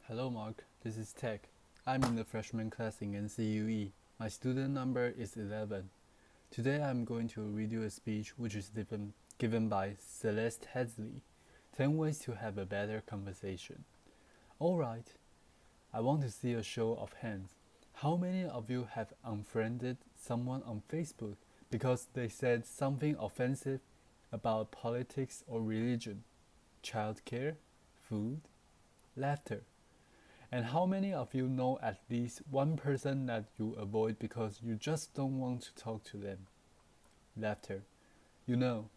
Hello Mark, this is Tech. I'm in the freshman class in NCUE. My student number is 11. Today I'm going to read you a speech which is given by Celeste Headlee. 10 ways to have a better conversation. Alright, I want to see a show of hands. How many of you have unfriended someone on Facebook because they said something offensive about politics or religion, childcare, food, laughter? And how many of you know at least one person that you avoid because you just don't want to talk to them? Laughter. You know,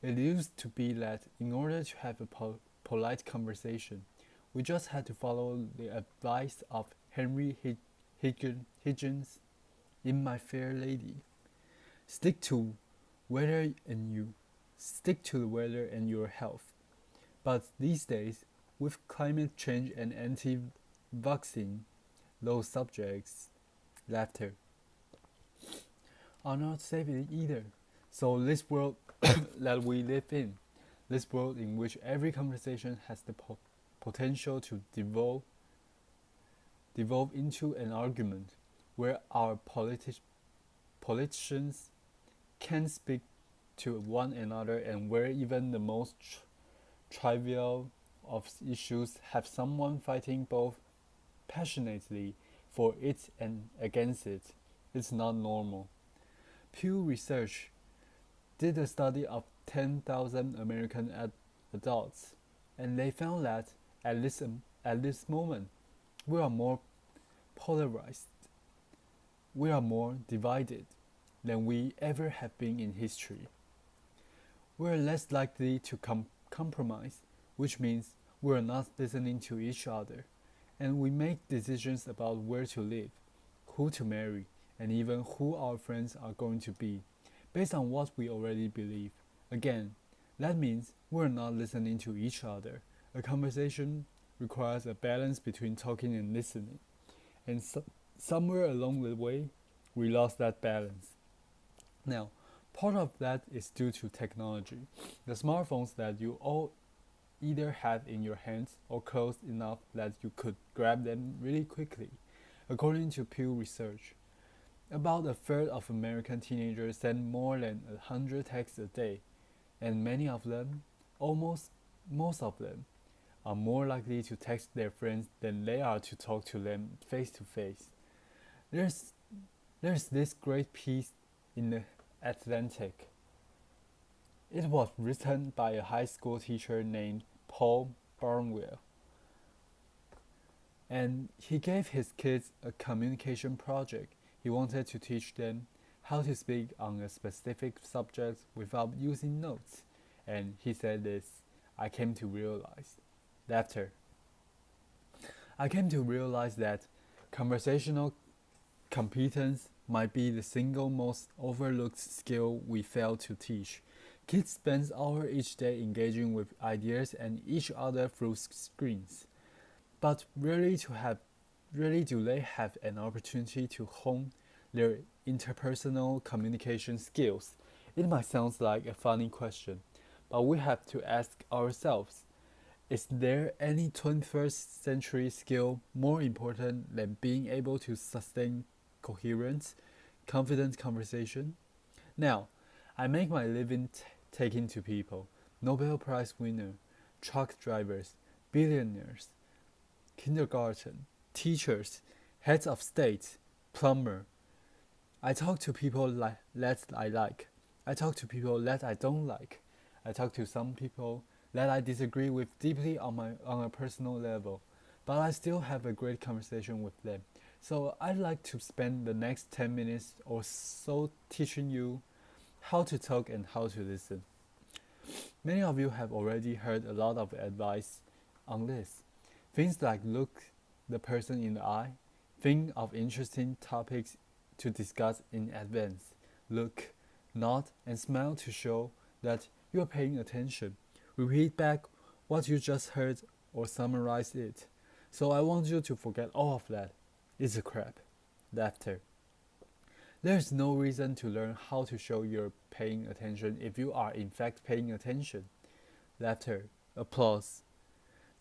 it used to be that in order to have a polite conversation, we just had to follow the advice of Henry Higgins in My Fair Lady. Stick to weather and you stick to the weather and your health. But these days, with climate change and anti-vaccine, those subjects, laughter, are not safe either. So this world that we live in, this world in which every conversation has the potential to devolve into an argument, where our politicians can speak to one another and where even the most trivial of issues have someone fighting both passionately for it and against it. It's not normal. Pew Research did a study of 10,000 American adults, and they found that at this moment, we are more polarized, we are more divided than we ever have been in history. We're less likely to compromise, which means we're not listening to each other, and we make decisions about where to live, who to marry, and even who our friends are going to be, based on what we already believe. Again, that means we're not listening to each other. A conversation requires a balance between talking and listening, and somewhere along the way, we lost that balance. Now, part of that is due to technology. The smartphones that you all either have in your hands or close enough that you could grab them really quickly. According to Pew Research, about a third of American teenagers send more than 100 texts a day, and many of them, almost most of them, are more likely to text their friends than they are to talk to them face to face. There's this great piece in the Atlantic. It was written by a high school teacher named Paul Barnwell, and he gave his kids a communication project. He wanted to teach them how to speak on a specific subject without using notes, and he said this: I came to realize, laughter. I came to realize that conversational competence might be the single most overlooked skill we fail to teach. Kids spend hours each day engaging with ideas and each other through screens, but rarely do they have an opportunity to hone their interpersonal communication skills. It might sound like a funny question, but we have to ask ourselves, is there any 21st century skill more important than being able to sustain coherent, confident conversation? Now, I make my living talking to people, Nobel Prize winner, truck drivers, billionaires, kindergarten, teachers, heads of state, plumber. I talk to people that I like. I talk to people that I don't like. I talk to some people that I disagree with deeply on a personal level, but I still have a great conversation with them. So I'd like to spend the next 10 minutes or so teaching you how to talk and how to listen. Many of you have already heard a lot of advice on this. Things like look the person in the eye, think of interesting topics to discuss in advance, look, nod, and smile to show that you are paying attention. Repeat back what you just heard or summarize it. So I want you to forget all of that. It's a crap. Laughter. There's no reason to learn how to show you're paying attention if you are in fact paying attention. Laughter. Applause.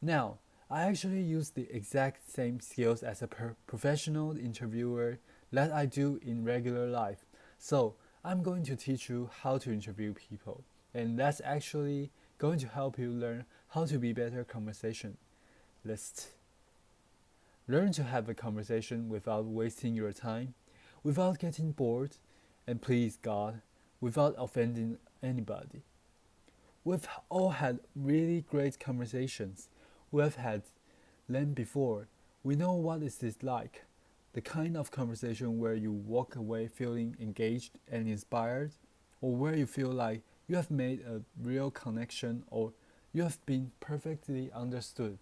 Now, I actually use the exact same skills as a professional interviewer that I do in regular life. So I'm going to teach you how to interview people, and that's actually going to help you learn how to be better conversationalist. Learn to have a conversation without wasting your time, without getting bored, and please God, without offending anybody. We've all had really great conversations. We've had them before. We know what is this like. The kind of conversation where you walk away feeling engaged and inspired, or where you feel like you have made a real connection or you have been perfectly understood.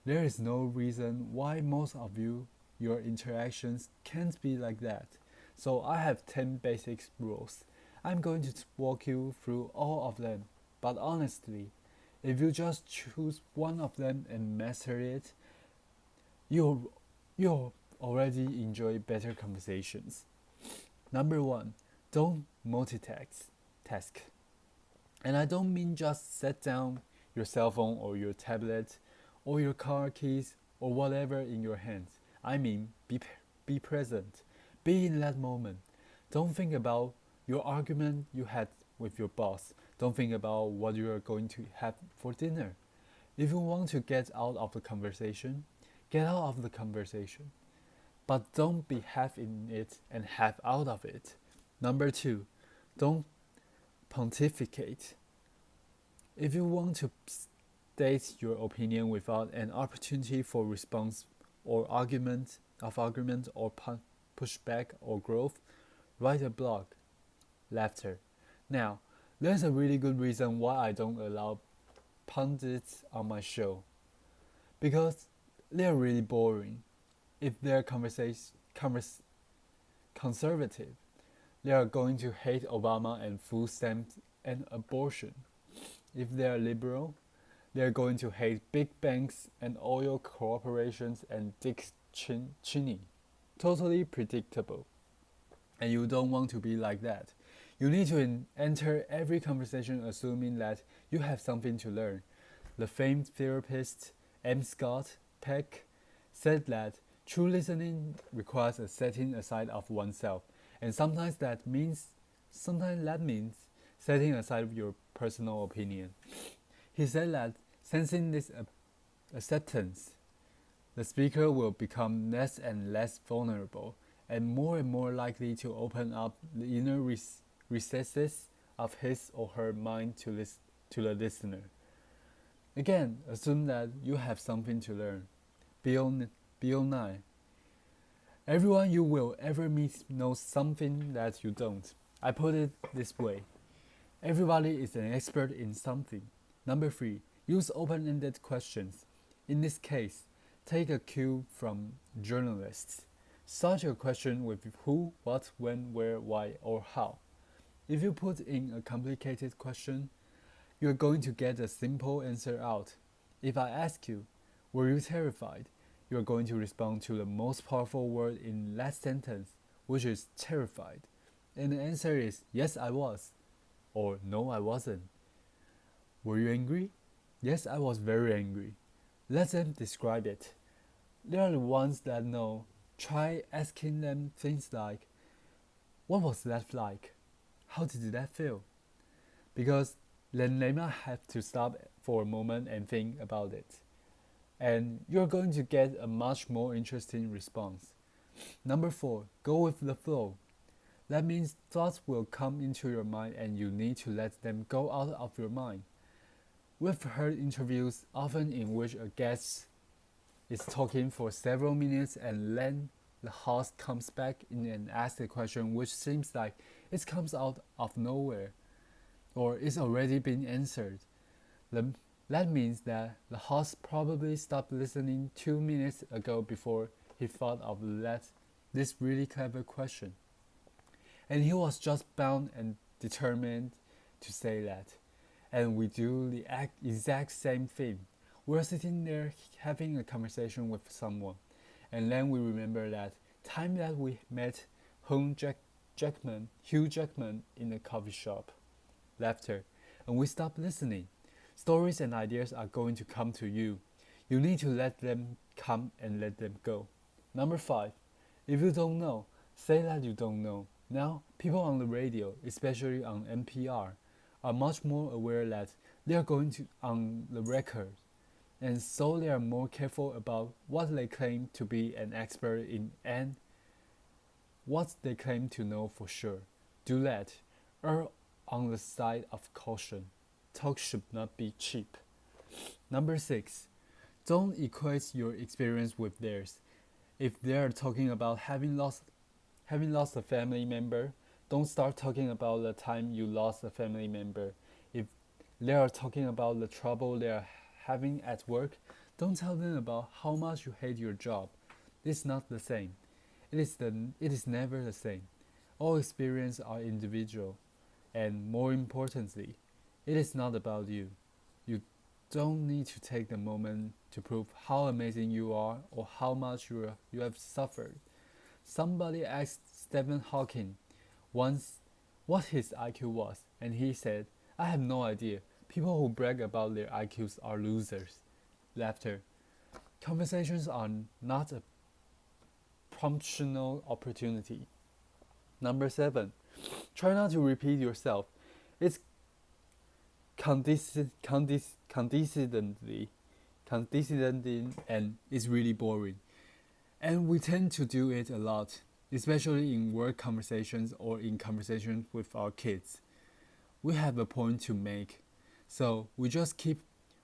There is no reason why most of your interactions can't be like that. So I have 10 basic rules. I'm going to walk you through all of them. But honestly, if you just choose one of them and master it, you'll already enjoy better conversations. Number 1, don't multitask. And I don't mean just set down your cell phone or your tablet or your car keys or whatever in your hands. I mean be present. Be in that moment. Don't think about your argument you had with your boss. Don't think about what you are going to have for dinner. If you want to get out of the conversation, get out of the conversation. But don't be half in it and half out of it. Number 2, don't pontificate. If you want to state your opinion without an opportunity for response or argument or pushback or growth, write a blog. Laughter. Now, there's a really good reason why I don't allow pundits on my show. Because they're really boring. If they're conservative, they are going to hate Obama and food stamps and abortion. If they're liberal, they're going to hate big banks and oil corporations and Dick Cheney. Totally predictable. And you don't want to be like that. You need to enter every conversation assuming that you have something to learn. The famed therapist M. Scott Peck said that true listening requires a setting aside of oneself, and sometimes that means setting aside your personal opinion. He said that sensing this acceptance, the speaker will become less and less vulnerable and more likely to open up the inner recesses of his or her mind to the listener. Again, assume that you have something to learn. Bill Nye. Everyone you will ever meet knows something that you don't. I put it this way. Everybody is an expert in something. Number 3, use open-ended questions. In this case, take a cue from journalists. Start your question with who, what, when, where, why, or how. If you put in a complicated question, you're going to get a simple answer out. If I ask you, were you terrified? You're going to respond to the most powerful word in that sentence, which is terrified. And the answer is, yes, I was. Or, no, I wasn't. Were you angry? Yes, I was very angry. Let them describe it. They are the ones that know. Try asking them things like, what was that like? How did that feel? Because then they might have to stop for a moment and think about it. And you're going to get a much more interesting response. Number 4, go with the flow. That means thoughts will come into your mind and you need to let them go out of your mind. We've heard interviews often in which a guest is talking for several minutes and then the host comes back in and asks a question which seems like it comes out of nowhere or it's already been answered. That means that the host probably stopped listening 2 minutes ago before he thought of this really clever question. And he was just bound and determined to say that. And we do the exact same thing. We're sitting there having a conversation with someone, and then we remember that time that we met Hugh Jackman in a coffee shop. Laughter. And we stop listening. Stories and ideas are going to come to you. You need to let them come and let them go. Number 5. If you don't know, say that you don't know. Now, people on the radio, especially on NPR, are much more aware that they are going to on the record, and so they are more careful about what they claim to be an expert in and what they claim to know for sure. Do that. Err on the side of caution. Talk should not be cheap. Number 6. Don't equate your experience with theirs. If they are talking about having lost a family member, don't start talking about the time you lost a family member. If they are talking about the trouble they are having at work, don't tell them about how much you hate your job. It's not the same. It is never the same. All experiences are individual, and more importantly, it is not about you. You don't need to take the moment to prove how amazing you are or how much you have suffered. Somebody asked Stephen Hawking once what his IQ was, and he said, "I have no idea. People who brag about their IQs are losers." Laughter. Conversations are not a promotional opportunity. Number 7. Try not to repeat yourself. It's condescending and it's really boring. And we tend to do it a lot, especially in work conversations or in conversations with our kids. We have a point to make, so we just keep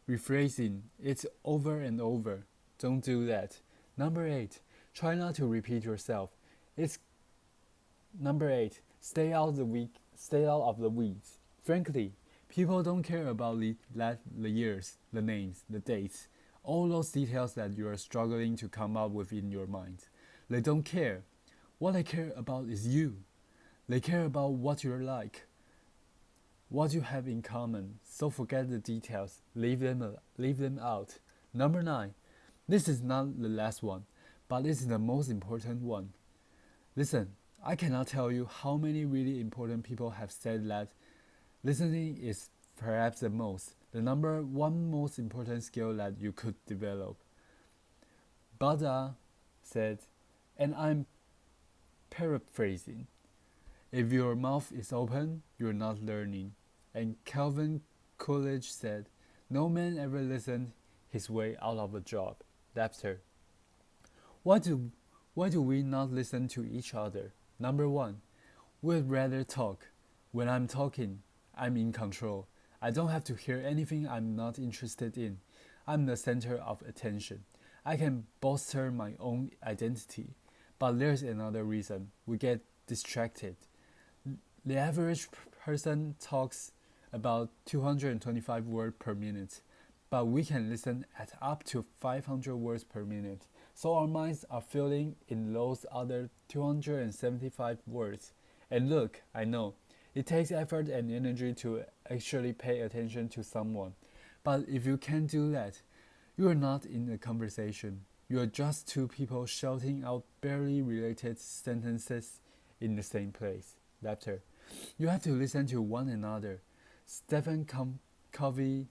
rephrasing it over and over. Don't do that. Number 8. Try not to repeat yourself. Number 8. Stay out of the weeds. Frankly, people don't care about the years, the names, the dates, all those details that you are struggling to come up with in your mind. They don't care. What they care about is you. They care about what you're like, what you have in common. So forget the details. Leave them out. Number 9. This is not the last one, but this is the most important one. Listen, I cannot tell you how many really important people have said that listening is perhaps the number one most important skill that you could develop. Buddha said, and I'm paraphrasing, if your mouth is open, you're not learning. And Calvin Coolidge said, no man ever listened his way out of a job. Laughter. Why do we not listen to each other? Number 1, we'd rather talk. When I'm talking, I'm in control. I don't have to hear anything I'm not interested in. I'm the center of attention. I can bolster my own identity. But there's another reason. We get distracted. The average person talks about 225 words per minute, but we can listen at up to 500 words per minute. So our minds are filling in those other 275 words. And look, I know, it takes effort and energy to actually pay attention to someone. But if you can't do that, you are not in a conversation. You are just two people shouting out barely related sentences in the same place. Laughter. You have to listen to one another. Stephen Covey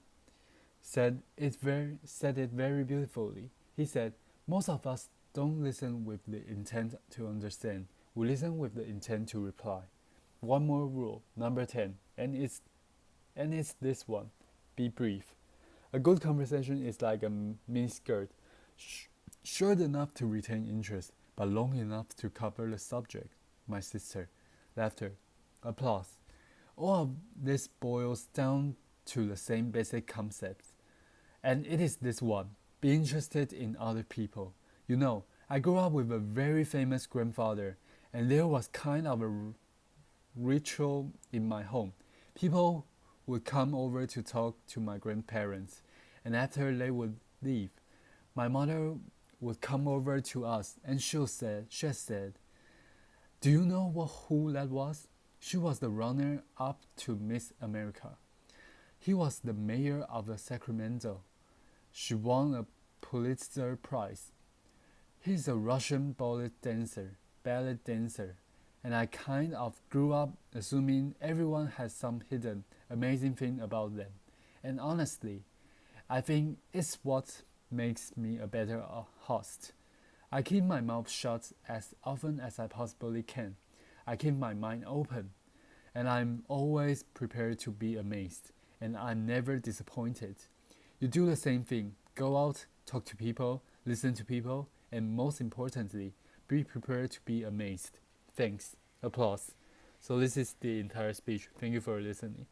said it very beautifully. He said, most of us don't listen with the intent to understand. We listen with the intent to reply. One more rule, number 10, and it's this one. Be brief. A good conversation is like a miniskirt, short enough to retain interest, but long enough to cover the subject. My sister. Laughter. Applause. All of this boils down to the same basic concept. And it is this one. Be interested in other people. You know, I grew up with a very famous grandfather, and there was kind of a ritual in my home. People would come over to talk to my grandparents, and after they would leave, my mother would come over to us, and she said, do you know who that was? She was the runner-up to Miss America. He was the mayor of Sacramento. She won a Pulitzer Prize. He's a Russian ballet dancer, and I kind of grew up assuming everyone has some hidden, amazing thing about them. And honestly, I think it's what makes me a better host. I keep my mouth shut as often as I possibly can. I keep my mind open, and I'm always prepared to be amazed, and I'm never disappointed. You do the same thing. Go out, talk to people, listen to people, and most importantly, be prepared to be amazed. Thanks. Applause. So this is the entire speech. Thank you for listening.